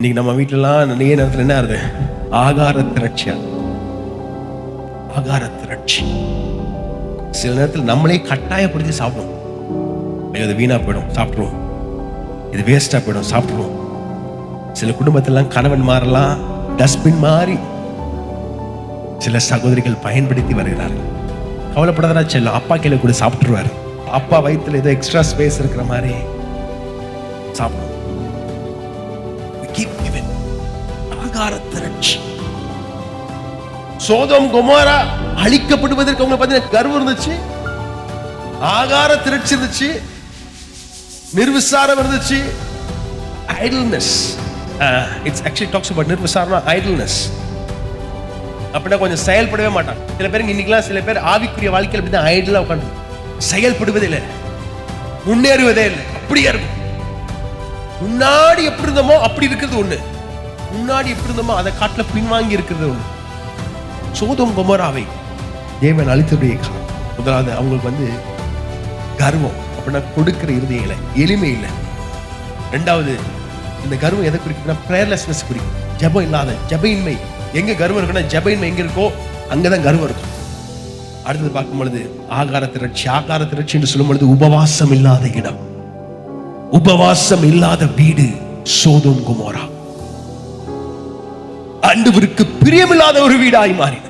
இன்னைக்கு நம்ம வீட்டிலலாம் நிறைய நேரத்தில் என்ன ஆகுது? ஆகார திரட்சியா, ஆகார திரட்சி. சில நேரத்தில் நம்மளே கட்டாயப்படுத்தி சாப்பிடுவோம். இது வீணா போயிடும், சாப்பிடுவோம். இது வேஸ்டா போயிடும், சாப்பிடுவோம். சில குடும்பத்திலாம் கணவன் மாறலாம் டஸ்ட்பின் மாறி சில சகோதரிகள் பயன்படுத்தி வருகிறார்கள். கவலைப்படாதா, செல்லும் அப்பா கீழே கூட சாப்பிட்டுருவாரு. அப்பா வயிற்றுல ஏதோ எக்ஸ்ட்ரா ஸ்பேஸ் இருக்கிற மாதிரி சாப்பிடுவோம். ஆகார திரட்சி. சோதோம் கொமோரா அழிக்கப்படுவதற்கு அவங்க பார்த்தீங்கன்னா கர்வம் இருந்துச்சு, ஆகார திரட்சி இருந்துச்சு, நிர்விசாரம் இருந்துச்சு, idleness. It's actually talks about நிர்விசாரம், ஐடில்னஸ். அப்படின்னா கொஞ்சம் செயல்படவே மாட்டான். சில பேருக்கு இன்னைக்கெல்லாம் சில பேர் ஆவிக்குரிய வாழ்க்கையில் அப்படி தான் ஐடியலா உட்காந்து செயல்படுவதே இல்லை, முன்னேறுவதே இல்லை, அப்படியே இருக்கும். முன்னாடி எப்படி இருந்தோமோ அப்படி இருக்கிறது ஒண்ணு, முன்னாடி எப்படி இருந்தோமோ அதை காட்டுல பின்வாங்கி இருக்கிறது ஒண்ணு. சோதோம் கொமோராவை தேவன் அழித்ததுடைய காரணம் முதலாவது அவங்களுக்கு கர்வம், அப்படின்னா கொடுக்கிற இருதயம் இல்லை, எளிமை இல்லை. ரெண்டாவது இந்த கர்வம் எதை குறிக்குதுன்னா பிரேயர்லெஸ்னஸ் குறிக்கும். ஜெபம் இல்லாத, ஜெபயின்மை. எங்க கர்வம் இருக்குன்னா ஜெபயின்மை எங்க இருக்கோ அங்கதான் கர்வம் இருக்கும். அடுத்தது பார்க்கும் பொழுது ஆகார திரட்சி. ஆகார திரட்சி என்று சொல்லும் பொழுது உபவாசம் இல்லாத இடம், உபவாசம் இல்லாத வீடு சோதோம் கொமோரா. ஆண்டவருக்கு பிரியமில்லாத ஒரு வீடாய் மாறின.